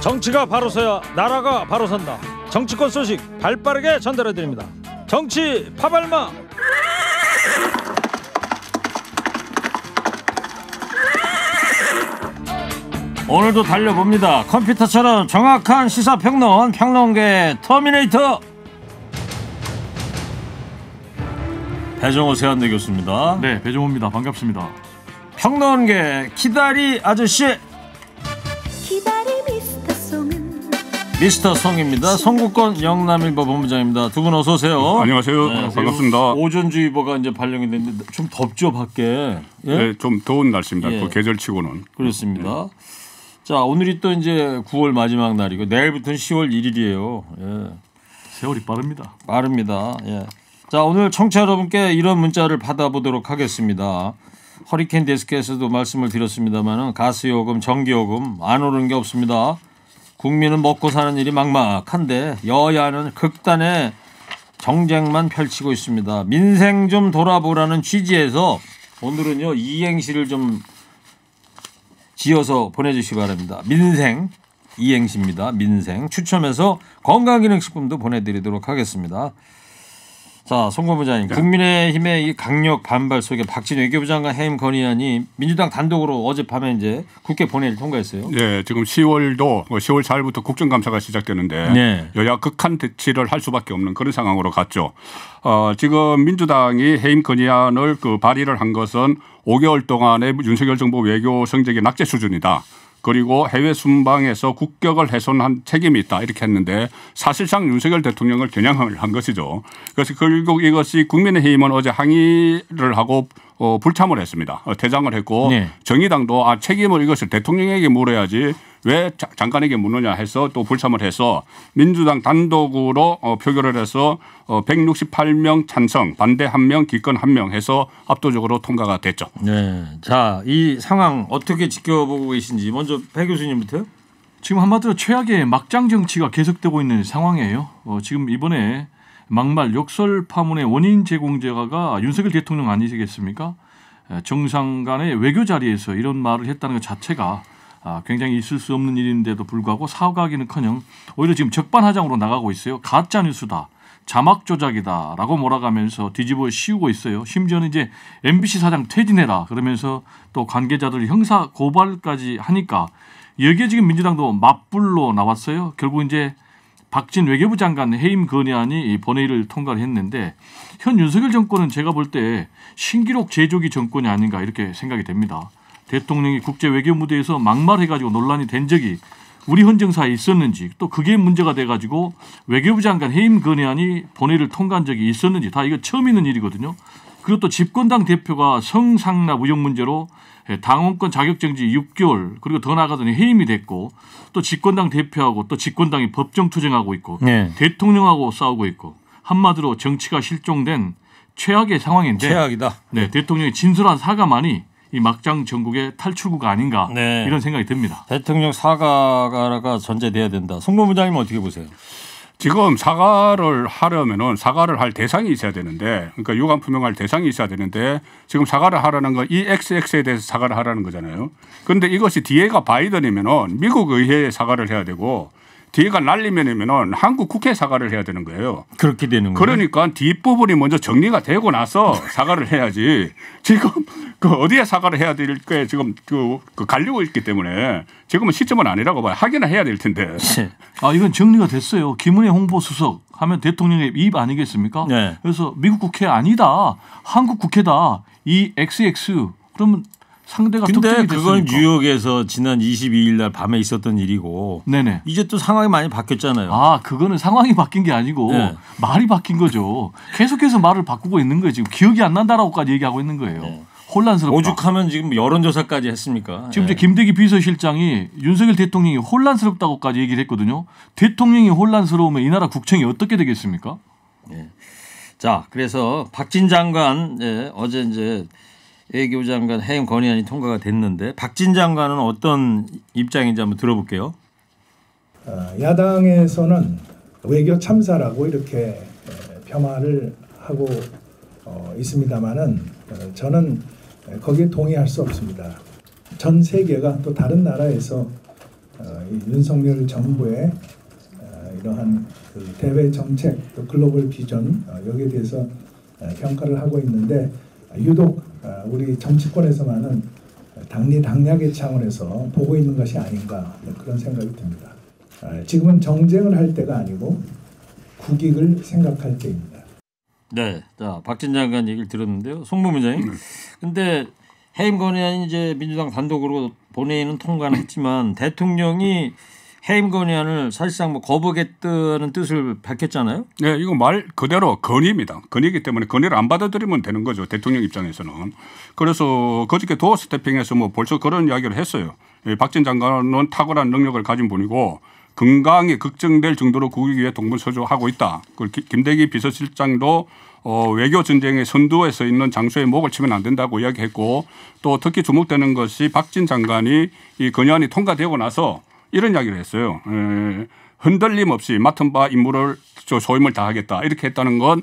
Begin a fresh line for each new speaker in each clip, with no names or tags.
정치가 바로 서야 나라가 바로 선다. 정치권 소식 발빠르게 전달해드립니다. 정치 파발마. 오늘도 달려봅니다. 컴퓨터처럼 정확한 시사평론, 평론계 터미네이터 배정호 세한대 교수입니다.
네, 배정호입니다. 반갑습니다.
평론계 기다리 아저씨 미스터 송입니다. 송국권 영남일보 본부장입니다. 두 분 어서 오세요.
안녕하세요.
네,
반갑습니다.
오존주의보가 이제 발령이 됐는데 좀 덥죠 밖에? 예?
네, 좀 더운 날씨입니다.
예.
그 계절치고는.
그렇습니다. 자, 오늘이 또 이제 9월 마지막 날이고 내일부터는 10월 1일이에요. 예.
세월이 빠릅니다.
빠릅니다. 예. 자, 오늘 청취자 여러분께 이런 문자를 받아보도록 하겠습니다. 허리케인 데스크에서도 말씀을 드렸습니다만 가스요금, 전기요금 안 오르는 게 없습니다. 국민은 먹고 사는 일이 막막한데 여야는 극단의 정쟁만 펼치고 있습니다. 민생 좀 돌아보라는 취지에서 오늘은요 이행시를 좀 지어서 보내주시기 바랍니다. 민생 이행시입니다. 민생 추첨해서 건강기능식품도 보내드리도록 하겠습니다. 자, 송 본부장님, 국민의힘의 이 강력 반발 속에 박진 외교부 장관 해임 건의안이 민주당 단독으로 어젯밤에 이제 국회 본회의를 통과했어요.
네, 지금 10월 4일부터 국정감사가 시작되는데
네.
여야 극한 대치를 할 수밖에 없는 그런 상황으로 갔죠. 지금 민주당이 해임 건의안을 발의를 한 것은 5개월 동안의 윤석열 정부 외교 성적이 낙제 수준이다. 그리고 해외 순방에서 국격을 훼손한 책임이 있다 이렇게 했는데 사실상 윤석열 대통령을 겨냥을 한 것이죠. 그래서 결국 이것이 국민의힘은 어제 항의를 하고 불참을 했습니다. 퇴장을 했고
네. 정의당도
책임을 이것을 대통령에게 물어야지 왜 장관에게 묻느냐 해서 또 불참을 해서 민주당 단독으로 표결을 해서 168명 찬성, 반대 1명, 기권 1명 해서 압도적으로 통과가 됐죠.
네. 자, 이 상황 어떻게 지켜보고 계신지 먼저 배 교수님부터요.
지금 한마디로 최악의 막장 정치가 계속되고 있는 상황이에요. 지금 이번에 막말 욕설 파문의 원인 제공자가 윤석열 대통령 아니시겠습니까? 정상 간의 외교 자리에서 이런 말을 했다는 것 자체가 굉장히 있을 수 없는 일인데도 불구하고 사과하기는커녕 오히려 지금 적반하장으로 나가고 있어요. 가짜 뉴스다, 자막 조작이다라고 몰아가면서 뒤집어 씌우고 있어요. 심지어는 이제 MBC 사장 퇴진해라 그러면서 또 관계자들 형사 고발까지 하니까 여기에 지금 민주당도 맞불로 나왔어요. 결국 이제 박진 외교부 장관 해임 건의안이 본회의를 통과를 했는데 현 윤석열 정권은 제가 볼 때 신기록 제조기 정권이 아닌가 이렇게 생각이 됩니다. 대통령이 국제 외교 무대에서 막말해가지고 논란이 된 적이 우리 헌정사에 있었는지 또 그게 문제가 돼가지고 외교부 장관 해임 건의안이 본회의를 통과한 적이 있었는지 다 이거 처음 있는 일이거든요. 그리고 또 집권당 대표가 성상납 의혹 문제로 당원권 자격정지 6개월 그리고 더 나아가더니 해임이 됐고 또 집권당 대표하고 또 집권당이 법정 투쟁하고 있고
네.
대통령하고 싸우고 있고 한마디로 정치가 실종된 최악의 상황인데
최악이다.
네, 대통령의 진솔한 사과만이 이 막장 전국의 탈출구가 아닌가
네.
이런 생각이 듭니다.
대통령 사과가 전제돼야 된다. 송 본부장님은 어떻게 보세요?
지금 사과를 하려면은 사과를 할 대상이 있어야 되는데, 그러니까 유감 표명할 대상이 있어야 되는데 지금 사과를 하라는 건 이 XX에 대해서 사과를 하라는 거잖아요. 그런데 이것이 뒤에가 바이든이면은 미국 의회에 사과를 해야 되고 뒤에가 날리면이면은 한국 국회 사과를 해야 되는 거예요.
그렇게 되는 거예요.
그러니까 뒷부분이 먼저 정리가 되고 나서 사과를 해야지. 지금 어디에 사과를 해야 될까 지금 갈리고 있기 때문에 지금은 시점은 아니라고 봐요. 하기는 해야 될 텐데.
이건 정리가 됐어요. 김은혜 홍보수석 하면 대통령의 입 아니겠습니까?
네.
그래서 미국 국회 아니다. 한국 국회다. 이 XX 그러면 상대가
근데
특정이
그건
됐으니까.
뉴욕에서 지난 22일 날 밤에 있었던 일이고
네네.
이제 또 상황이 많이 바뀌었잖아요.
그거는 상황이 바뀐 게 아니고
네.
말이 바뀐 거죠. 계속해서 말을 바꾸고 있는 거예요. 지금 기억이 안 난다라고까지 얘기하고 있는 거예요.
네.
혼란스럽다.
오죽하면 지금 여론조사까지 했습니까?
지금 이제 김대기 비서실장이 윤석열 대통령이 혼란스럽다고까지 얘기를 했거든요. 대통령이 혼란스러우면 이 나라 국정이 어떻게 되겠습니까?
네. 자, 그래서 박진 장관 어제 이제 외교부 장관 해임 건의안이 통과가 됐는데 박진 장관은 어떤 입장인지 한번 들어볼게요.
야당에서는 외교 참사라고 이렇게 폄하를 하고 있습니다만은 저는 거기에 동의할 수 없습니다. 전 세계가 또 다른 나라에서 윤석열 정부의 이러한 그 대외 정책 또 글로벌 비전 여기에 대해서 평가를 하고 있는데 유독 우리 정치권에서만은 당리당략의 차원에서 보고 있는 것이 아닌가 그런 생각이 듭니다. 지금은 정쟁을 할 때가 아니고 국익을 생각할 때입니다.
네, 자 박진 장관 얘기를 들었는데요, 송무부장님. 근데 해임 건의안이 이제 민주당 단독으로 본회의는 통과는 했지만 대통령이 해임 건의안을 사실상 뭐 거부하겠다는 뜻을 밝혔잖아요.
네, 이거 말 그대로 건의입니다. 건의이기 때문에 건의를 안 받아들이면 되는 거죠. 대통령 입장에서는. 그래서 그저께 도어 스태핑에서 뭐 벌써 그런 이야기를 했어요. 박진 장관은 탁월한 능력을 가진 분이고 건강이 걱정될 정도로 국익 위해 동분서주하고 있다. 그리고 김대기 비서실장도 외교 전쟁의 선두에 서 있는 장소에 목을 치면 안 된다고 이야기했고 또 특히 주목되는 것이 박진 장관이 이 건의안이 통과되고 나서 이런 이야기를 했어요. 흔들림 없이 맡은 바 임무를 소임을 다하겠다 이렇게 했다는 건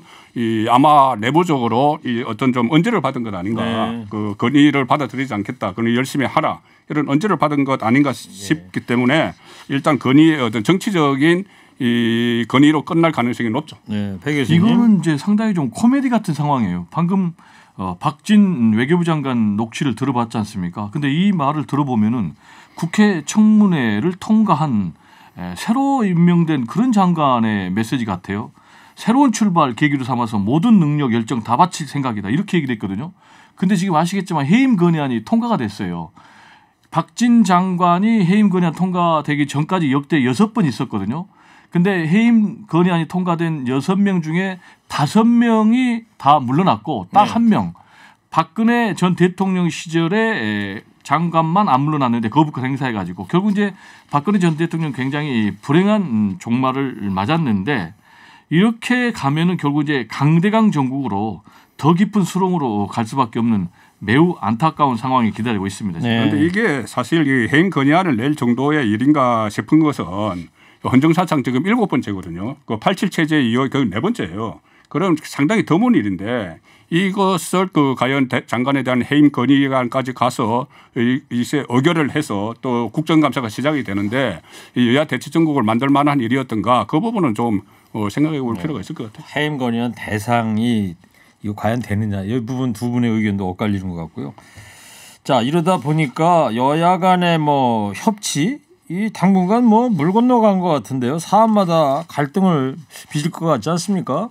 아마 내부적으로 이 어떤 좀 언제를 받은 것 아닌가.
네.
그 건의를 받아들이지 않겠다. 건의 열심히 하라. 이런 언제를 받은 것 아닌가 싶기 때문에 일단 건의의 어떤 정치적인 이 건의로 끝날 가능성이 높죠.
네, 배 교수님.
이거는 이제 상당히 좀 코미디 같은 상황이에요. 방금 박진 외교부 장관 녹취를 들어봤지 않습니까? 근데 이 말을 들어보면은 국회 청문회를 통과한 새로 임명된 그런 장관의 메시지 같아요. 새로운 출발 계기로 삼아서 모든 능력 열정 다 바칠 생각이다. 이렇게 얘기를 했거든요. 근데 지금 아시겠지만 해임 건의안이 통과가 됐어요. 박진 장관이 해임 건의안 통과되기 전까지 역대 6번 있었거든요. 근데 해임 건의안이 통과된 6명 중에 5명이 다 물러났고 딱 한 명. 박근혜 전 대통령 시절에 장관만 안 물러났는데 거부권 행사해가지고 결국 이제 박근혜 전 대통령 굉장히 불행한 종말을 맞았는데 이렇게 가면은 결국 이제 강대강 정국으로 더 깊은 수렁으로 갈 수밖에 없는 매우 안타까운 상황이 기다리고 있습니다.
네.
그런데 이게 사실 이 해임 건의안을 낼 정도의 일인가 싶은 것은 헌정사상 지금 7번째거든요. 그 87 체제 이후 그 4번째예요. 그럼 상당히 드문 일인데 이것을 그 과연 장관에 대한 해임 건의안까지 가서 이제 의결을 해서 또 국정감사가 시작이 되는데 여야 대치정국을 만들 만한 일이었던가 그 부분은 좀 생각해 볼 필요가 있을 것 같아요.
해임 건의안 대상이 이거 과연 되느냐 이 부분 두 분의 의견도 엇갈리는 것 같고요. 자 이러다 보니까 여야 간의 뭐 협치 이 당분간 뭐 물 건너간 것 같은데요. 사안마다 갈등을 빚을 것 같지 않습니까?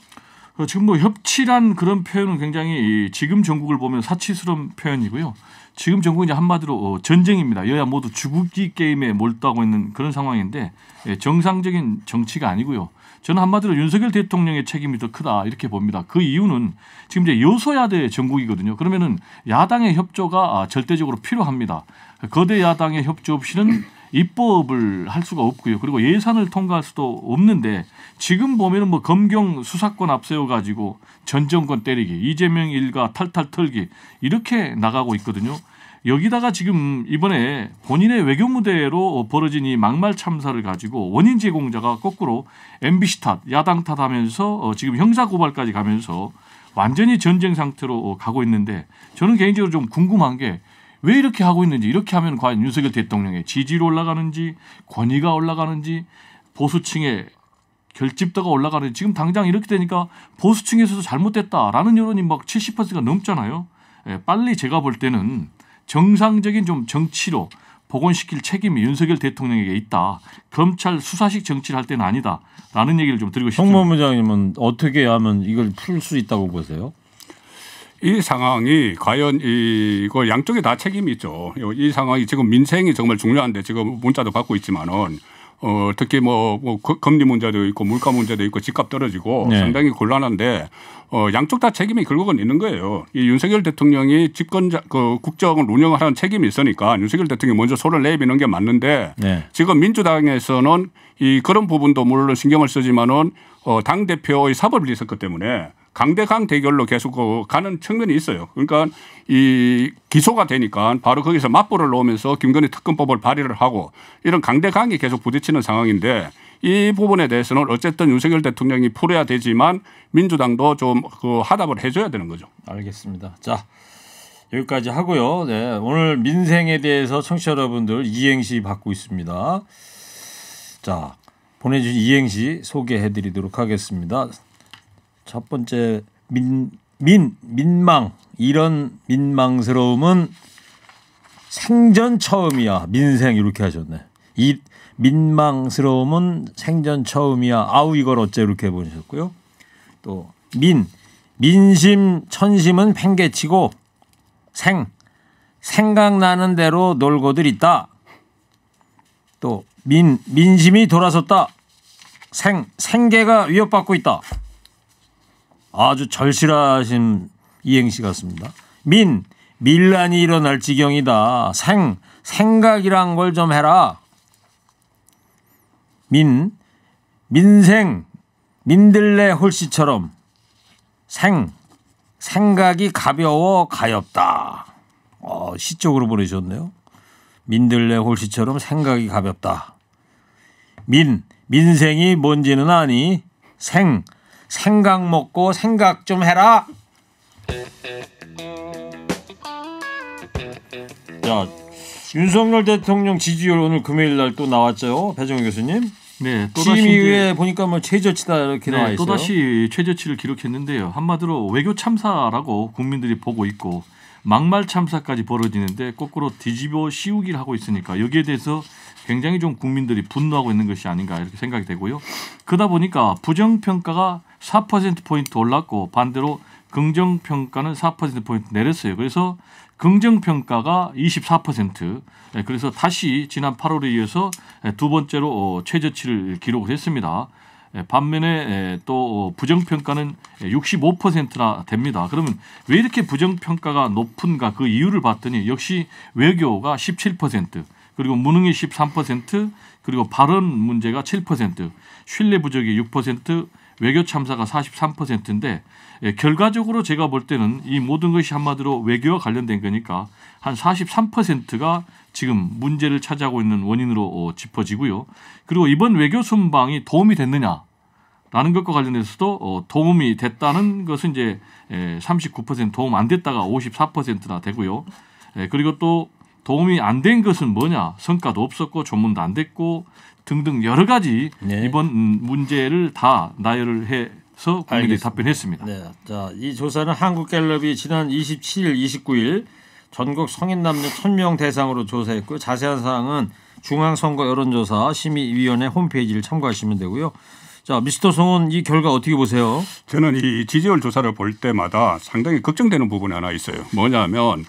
지금 뭐 협치란 그런 표현은 굉장히 지금 정국을 보면 사치스러운 표현이고요. 지금 정국은 이제 한마디로 전쟁입니다. 여야 모두 죽기 게임에 몰두하고 있는 그런 상황인데 정상적인 정치가 아니고요. 저는 한마디로 윤석열 대통령의 책임이 더 크다 이렇게 봅니다. 그 이유는 지금 이제 여소야대 정국이거든요. 그러면은 야당의 협조가 절대적으로 필요합니다. 거대 야당의 협조 없이는 입법을 할 수가 없고요. 그리고 예산을 통과할 수도 없는데 지금 보면은 뭐 검경 수사권 앞세워 가지고 전 정권 때리기, 이재명 일가 탈탈 털기 이렇게 나가고 있거든요. 여기다가 지금 이번에 본인의 외교 무대로 벌어진 이 막말 참사를 가지고 원인 제공자가 거꾸로 MBC 탓, 야당 탓하면서 지금 형사 고발까지 가면서 완전히 전쟁 상태로 가고 있는데 저는 개인적으로 좀 궁금한 게 왜 이렇게 하고 있는지 이렇게 하면 과연 윤석열 대통령의 지지율이 올라가는지 권위가 올라가는지 보수층의 결집도가 올라가는지 지금 당장 이렇게 되니까 보수층에서도 잘못됐다라는 여론이 막 70%가 넘잖아요. 빨리 제가 볼 때는 정상적인 좀 정치로 복원시킬 책임이 윤석열 대통령에게 있다. 검찰 수사식 정치를 할 때는 아니다라는 얘기를 좀 드리고 싶습니다.
송무부장님은 어떻게 하면 이걸 풀 수 있다고 보세요?
이 상황이 과연 이거 양쪽에 다 책임이 있죠. 이 상황이 지금 민생이 정말 중요한데 지금 문자도 받고 있지만은 특히 뭐 금리 문제도 있고 물가 문제도 있고 집값 떨어지고
네.
상당히 곤란한데 양쪽 다 책임이 결국은 있는 거예요. 이 윤석열 대통령이 집권자 그 국정을 운영하는 책임이 있으니까 윤석열 대통령이 먼저 손을 내미는 게 맞는데
네.
지금 민주당에서는 이 그런 부분도 물론 신경을 쓰지만은 당 대표의 사법이 있었기 때문에 강대강 대결로 계속 가는 측면이 있어요. 그러니까 이 기소가 되니까 바로 거기서 맞불을 놓으면서 김건희 특검법을 발의를 하고 이런 강대강이 계속 부딪히는 상황인데 이 부분에 대해서는 어쨌든 윤석열 대통령이 풀어야 되지만 민주당도 좀 그 하답을 해줘야 되는 거죠.
알겠습니다. 자, 여기까지 하고요. 네, 오늘 민생에 대해서 청취자 여러분들 이행시 받고 있습니다. 자, 보내주신 이행시 소개해드리도록 하겠습니다. 첫 번째 민망. 이런 민망스러움은 생전 처음이야. 민생 이렇게 하셨네. 이 민망스러움은 생전 처음이야. 아우 이걸 어째 이렇게 보내셨고요. 또 민심 천심은 팽개치고 생각나는 대로 놀고들 있다. 또 민심이 돌아섰다. 생계가 위협받고 있다. 아주 절실하신 이행시 같습니다. 밀란이 일어날 지경이다. 생각이란 걸 좀 해라. 민생 민들레 홀씨처럼 생각이 가벼워 가엽다. 시적으로 보내셨네요. 민들레 홀씨처럼 생각이 가볍다. 민생이 뭔지는 아니 생각 먹고 생각 좀 해라. 자, 윤석열 대통령 지지율 오늘 금요일 날 또 나왔죠, 배정우 교수님.
네,
취임이후에 보니까 뭐 최저치다 이렇게 나와 있어요.
또다시 최저치를 기록했는데요. 한마디로 외교 참사라고 국민들이 보고 있고 막말 참사까지 벌어지는데 거꾸로 뒤집어 씌우기를 하고 있으니까 여기에 대해서 굉장히 좀 국민들이 분노하고 있는 것이 아닌가 이렇게 생각이 되고요. 그러다 보니까 부정평가가 4%포인트 올랐고 반대로 긍정평가는 4%포인트 내렸어요. 그래서 긍정평가가 24%. 그래서 다시 지난 8월에 이어서 두 번째로 최저치를 기록을 했습니다. 반면에 또 부정평가는 65%나 됩니다. 그러면 왜 이렇게 부정평가가 높은가 그 이유를 봤더니 역시 외교가 17%, 그리고 무능이 13%, 그리고 발언 문제가 7%, 신뢰 부족이 6%, 외교 참사가 43%인데 결과적으로 제가 볼 때는 이 모든 것이 한마디로 외교와 관련된 거니까 한 43%가 지금 문제를 차지하고 있는 원인으로 짚어지고요. 그리고 이번 외교 순방이 도움이 됐느냐라는 것과 관련해서도 도움이 됐다는 것은 이제 39% 도움 안 됐다가 54%나 되고요. 그리고 또 도움이 안 된 것은 뭐냐? 성과도 없었고 조문도 안 됐고 등등 여러 가지
네.
이번 문제를 다 나열을 해서 국민들이 답변했습니다.
네, 자, 이 조사는 한국갤럽이 지난 27일, 29일 전국 성인 남녀 1,000명 대상으로 조사했고요. 자세한 사항은 중앙선거 여론조사 심의위원회 홈페이지를 참고하시면 되고요. 자, 미스터 송은 이 결과 어떻게 보세요?
저는 이 지지율 조사를 볼 때마다 상당히 걱정되는 부분이 하나 있어요. 뭐냐면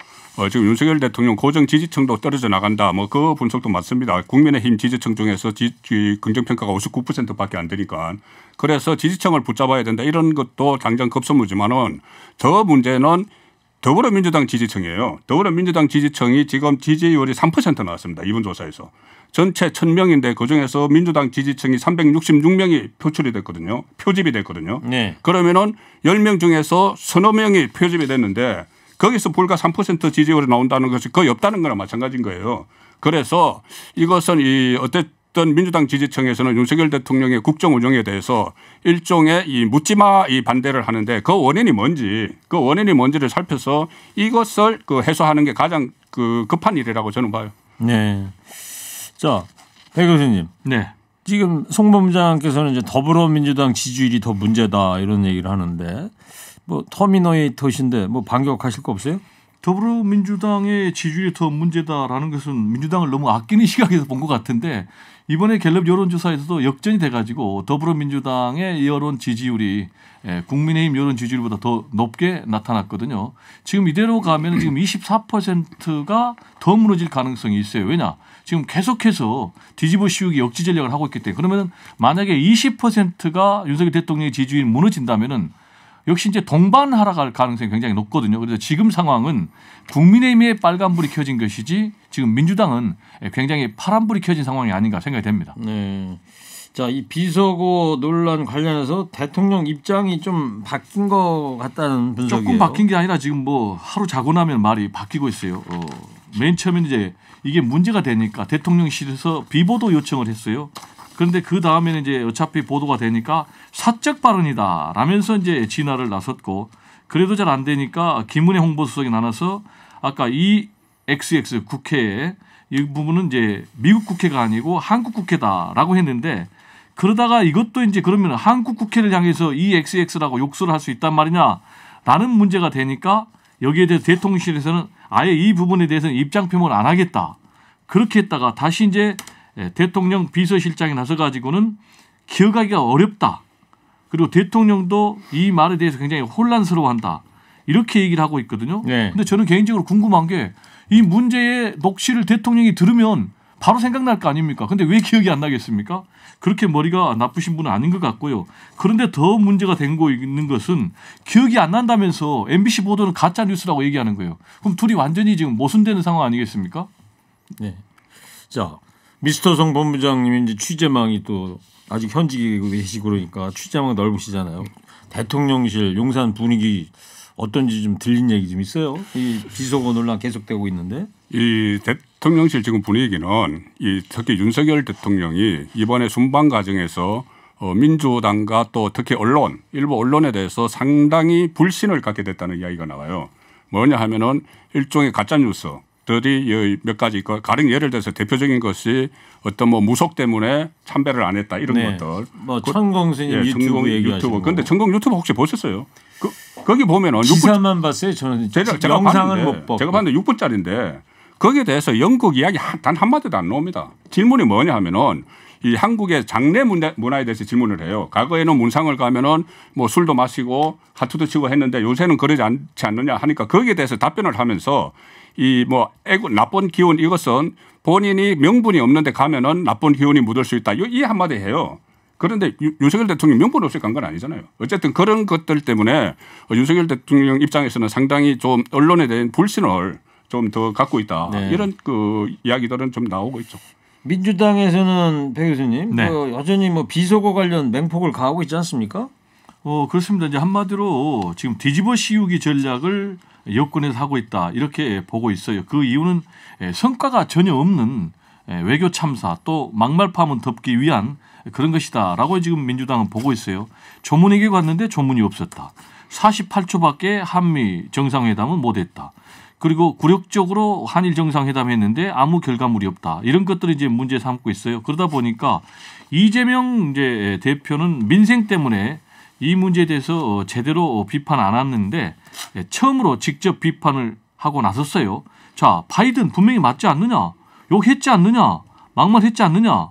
지금 윤석열 대통령 고정 지지층도 떨어져 나간다. 뭐 그 분석도 맞습니다. 국민의힘 지지층 중에서 긍정평가가 59%밖에 안 되니까. 그래서 지지층을 붙잡아야 된다. 이런 것도 당장 급선무지만은 더 문제는 더불어민주당 지지층이에요. 더불어민주당 지지층이 지금 지지율이 3% 나왔습니다. 이번 조사에서. 전체 1,000명인데 그중에서 민주당 지지층이 366명이 표출이 됐거든요. 표집이 됐거든요.
네.
그러면은 10명 중에서 서너 명이 표집이 됐는데 거기서 불과 3% 지지율이 나온다는 것이 거의 없다는 거나 마찬가지인 거예요. 그래서 이것은 어쨌든 민주당 지지층에서는 윤석열 대통령의 국정 운영에 대해서 일종의 이 묻지마 이 반대를 하는데 그 원인이 뭔지를 살펴서 이것을 해소하는 게 가장 급한 일이라고 저는 봐요.
네. 자, 배 교수님.
네.
지금 송 본부장께서는 이제 더불어민주당 지지율이 더 문제다 이런 얘기를 하는데 뭐 터미네이터신데 뭐 반격하실 거 없어요?
더불어민주당의 지지율이 더 문제다라는 것은 민주당을 너무 아끼는 시각에서 본 것 같은데 이번에 갤럽 여론조사에서도 역전이 돼가지고 더불어민주당의 여론 지지율이 국민의힘 여론 지지율보다 더 높게 나타났거든요. 지금 이대로 가면 지금 24%가 더 무너질 가능성이 있어요. 왜냐? 지금 계속해서 뒤집어 씌우기 역지 전략을 하고 있기 때문에 그러면 만약에 20%가 윤석열 대통령의 지지율이 무너진다면은 역시 이제 동반 하락할 가능성이 굉장히 높거든요. 그래서 지금 상황은 국민의힘에 빨간불이 켜진 것이지 지금 민주당은 굉장히 파란불이 켜진 상황이 아닌가 생각이 됩니다.
네. 자, 이 비서고 논란 관련해서 대통령 입장이 좀 바뀐 것 같다는 분석이에요.
조금 바뀐 게 아니라 지금 뭐 하루 자고 나면 말이 바뀌고 있어요. 맨 처음에 이제 이게 문제가 되니까 대통령실에서 비보도 요청을 했어요. 그런데 그 다음에는 이제 어차피 보도가 되니까 사적 발언이다 라면서 이제 진화를 나섰고, 그래도 잘 안 되니까 김은혜 홍보수석이 나눠서 아까 이 XX 국회에 이 부분은 이제 미국 국회가 아니고 한국 국회다라고 했는데, 그러다가 이것도 이제 그러면 한국 국회를 향해서 이 XX라고 욕설을 할 수 있단 말이냐라는 문제가 되니까 여기에 대해서 대통령실에서는 아예 이 부분에 대해서는 입장 표명을 안 하겠다. 그렇게 했다가 다시 이제 대통령 비서실장이 나서 가지고는 기억하기가 어렵다. 그리고 대통령도 이 말에 대해서 굉장히 혼란스러워한다. 이렇게 얘기를 하고 있거든요.
네.
근데 저는 개인적으로 궁금한 게 이 문제의 녹취를 대통령이 들으면 바로 생각날 거 아닙니까? 근데 왜 기억이 안 나겠습니까? 그렇게 머리가 나쁘신 분은 아닌 것 같고요. 그런데 더 문제가 되고 있는 것은 기억이 안 난다면서 MBC 보도는 가짜 뉴스라고 얘기하는 거예요. 그럼 둘이 완전히 지금 모순되는 상황 아니겠습니까?
네. 자, 미스터성 본부장님이 이제 취재망이 또 아직 현직에 계시고 그러니까 취재망 넓으시잖아요. 대통령실 용산 분위기 어떤지 좀 들린 얘기 좀 있어요? 이 비서고 논란 계속되고 있는데.
이 대통령실 지금 분위기는 이 특히 윤석열 대통령이 이번에 순방 과정에서 민주당과 또 특히 언론, 일부 언론에 대해서 상당히 불신을 갖게 됐다는 이야기가 나와요. 뭐냐 하면은 일종의 가짜 뉴스들이 몇 가지 있고, 가령 예를 들어서 대표적인 것이 어떤 뭐 무속 때문에 참배를 안 했다 이런
네.
것들.
뭐 천공 스님 유튜브 얘기하시고.
그런데 천공 유튜브 혹시 보셨어요? 거기 보면은
기사만 봤어요. 저는 영상은 못 봤고.
제가 봤는데 6분짜리인데 거기에 대해서 영국 이야기 단 한마디도 안 나옵니다. 질문이 뭐냐 하면은 이 한국의 장례 문화에 대해서 질문을 해요. 과거에는 문상을 가면은 뭐 술도 마시고 하투도 치고 했는데 요새는 그러지 않지 않느냐 하니까 거기에 대해서 답변을 하면서 이 뭐 나쁜 기운 이것은 본인이 명분이 없는데 가면은 나쁜 기운이 묻을 수 있다. 이 한마디 해요. 그런데 윤석열 대통령 명분 없이 간 건 아니잖아요. 어쨌든 그런 것들 때문에 윤석열 대통령 입장에서는 상당히 좀 언론에 대한 불신을 좀 더 갖고 있다.
네.
이런 그 이야기들은 좀 나오고 있죠.
민주당에서는 배 교수님
네.
여전히 뭐 비서고 관련 맹폭을 가하고 있지 않습니까?
그렇습니다. 이제 한마디로 지금 뒤집어 씌우기 전략을 여권에서 하고 있다 이렇게 보고 있어요. 그 이유는 성과가 전혀 없는 외교 참사 또 막말 파문 덮기 위한 그런 것이다라고 지금 민주당은 보고 있어요. 조문에게 갔는데 조문이 없었다. 48초밖에 한미 정상회담은 못했다. 그리고 굴욕적으로 한일 정상회담 했는데 아무 결과물이 없다. 이런 것들을 이제 문제 삼고 있어요. 그러다 보니까 이재명 이제 대표는 민생 때문에 이 문제에 대해서 제대로 비판 안 했는데 처음으로 직접 비판을 하고 나섰어요. 자, 바이든 분명히 맞지 않느냐? 욕했지 않느냐? 막말했지 않느냐?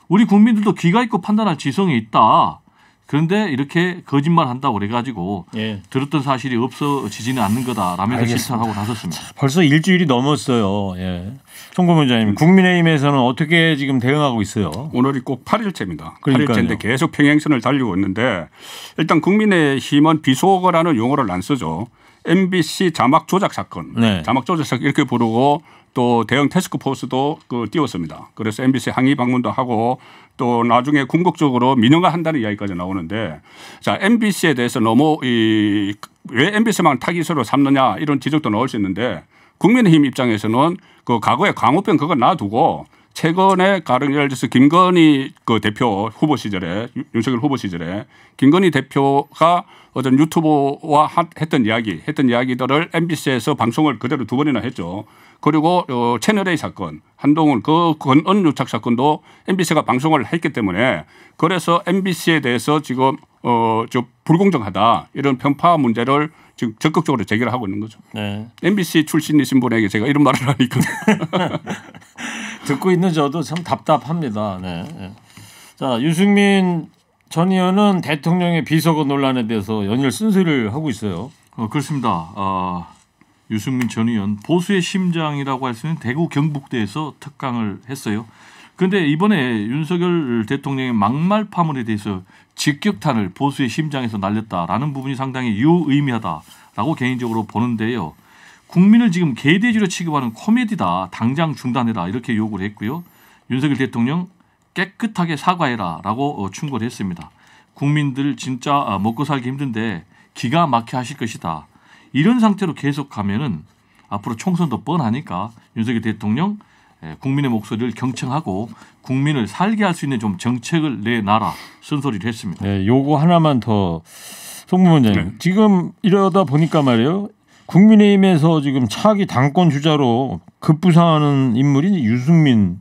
우리 국민들도 귀가 있고 판단할 지성이 있다. 그런데 이렇게 거짓말 한다고 그래가지고 들었던 사실이 없어지지는 않는 거다라면서 실탄하고 나섰습니다.
벌써 일주일이 넘었어요. 예. 송 본부장님, 국민의힘에서는 어떻게 지금 대응하고 있어요?
오늘이 꼭 8일째입니다.
그러니까요.
8일째인데 계속 평행선을 달리고 있는데 일단 국민의힘은 비속어라는 용어를 안 쓰죠. MBC 자막 조작 사건,
네.
자막 조작 사건 이렇게 부르고 또 대형 태스크포스도 띄웠습니다. 그래서 MBC 항의 방문도 하고 또 나중에 궁극적으로 민영화한다는 이야기까지 나오는데, 자, MBC에 대해서 너무 왜 MBC만 타깃으로 삼느냐 이런 지적도 나올 수 있는데, 국민의힘 입장에서는 그 과거에 광우병 그거 놔두고 최근에 가령 예를 들어서 김건희 그 대표 후보 시절에 윤석열 후보 시절에 김건희 대표가 어떤 유튜브와 했던 이야기들을 MBC에서 방송을 그대로 2번이나 했죠. 그리고 채널A 사건, 한동훈 그 건언 유착 사건도 MBC가 방송을 했기 때문에 그래서 MBC에 대해서 지금 저 불공정하다 이런 편파 문제를 지금 적극적으로 제기를 하고 있는 거죠.
네.
MBC 출신이신 분에게 제가 이런 말을 하니까
듣고 있는 저도 참 답답합니다. 네. 자, 유승민 전 의원은 대통령의 비서고 논란에 대해서 연일 쓴소리를 하고 있어요.
그렇습니다. 유승민 전 의원 보수의 심장이라고 할 수 있는 대구 경북대에서 특강을 했어요. 그런데 이번에 윤석열 대통령의 막말 파문에 대해서 직격탄을 보수의 심장에서 날렸다라는 부분이 상당히 유의미하다라고 개인적으로 보는데요. 국민을 지금 개돼지로 취급하는 코미디다. 당장 중단해라. 이렇게 요구를 했고요. 윤석열 대통령 깨끗하게 사과해라라고 충고를 했습니다. 국민들 진짜 먹고 살기 힘든데 기가 막혀 하실 것이다. 이런 상태로 계속하면은 앞으로 총선도 뻔하니까 윤석열 대통령 국민의 목소리를 경청하고 국민을 살게 할 수 있는 좀 정책을 내놔라 쓴소리를 했습니다.
네, 요거 하나만 더 송부원장님. 네. 지금 이러다 보니까 말이에요. 국민의힘에서 지금 차기 당권 주자로 급부상하는 인물이 유승민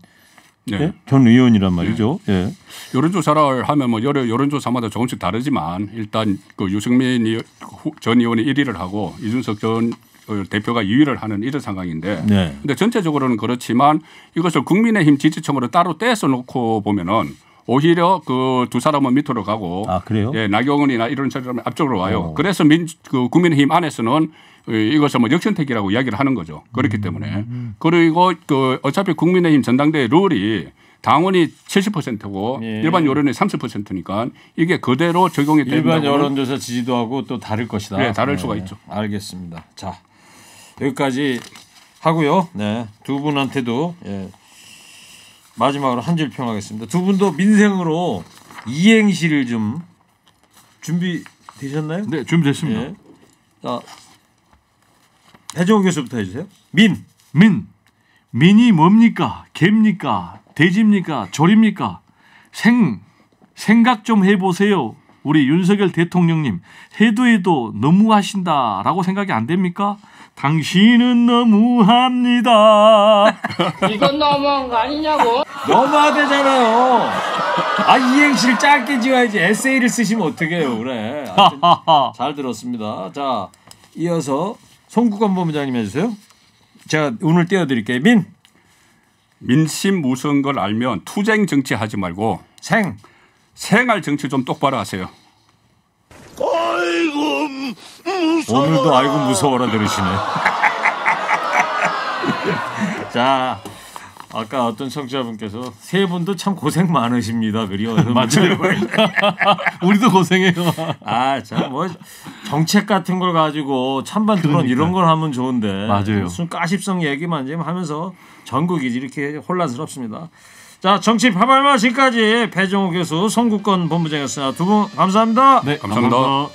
네. 전 의원이란 말이죠. 네. 네.
여론조사를 하면 뭐 여론조사마다 조금씩 다르지만 일단 그 유승민 전 의원이 1위를 하고 이준석 전 대표가 2위를 하는 이런 상황인데 네. 근데 전체적으로는 그렇지만 이것을 국민의힘 지지층으로 따로 떼서 놓고 보면은 오히려 그 두 사람은 밑으로 가고
그래요?
예, 나경원이나 이런 사람은 앞쪽으로 와요. 그래서 그 국민의힘 안에서는 이것을 뭐 역선택이라고 이야기를 하는 거죠. 그렇기 때문에 그리고 그 어차피 국민의힘 전당대회 룰이 당원이 70%고 예. 일반 여론이 30%니까 이게 그대로 적용이 된다고.
일반 여론조사 지지도하고 또 다를 것이다.
네, 다를 수가 있죠.
알겠습니다. 자, 여기까지 하고요. 네, 두 분한테도 마지막으로 한 줄 평하겠습니다. 두 분도 민생으로 이행시를 좀 준비되셨나요?
네, 준비됐습니다. 예.
자, 배정호 교수부터 해주세요.
민이 뭡니까? 개입니까? 돼지입니까? 조립니까? 생각 좀 해보세요. 우리 윤석열 대통령님 해도 너무하신다라고 생각이 안 됩니까? 당신은 너무합니다.
이건 너무한 거 아니냐고.
너무하대잖아요. 이행시를 짧게 지어야지 에세이를 쓰시면 어떡해요. 그래. 잘 들었습니다. 자, 이어서 송국권 본부장님 해주세요. 제가 오늘 띄워드릴게요.
민심 무서운 걸 알면 투쟁 정치 하지 말고 생활 정치 좀 똑바로 하세요.
아이고 무서워. 오늘도 아이고 무서워라 들으시네. 자, 아까 어떤 청취자분께서 세 분도 참 고생 많으십니다. 그리고
맞아요. 우리도 고생해요.
참 뭐 정책 같은 걸 가지고 찬반 토론 이런 걸 하면 좋은데
맞아요.
무슨 까십성 얘기만 지금 하면서 전국이 이렇게 혼란스럽습니다. 자, 정치 파발마 지금까지 배정호 교수, 송국권 본부장이었습니다. 두 분 감사합니다.
네,
감사합니다.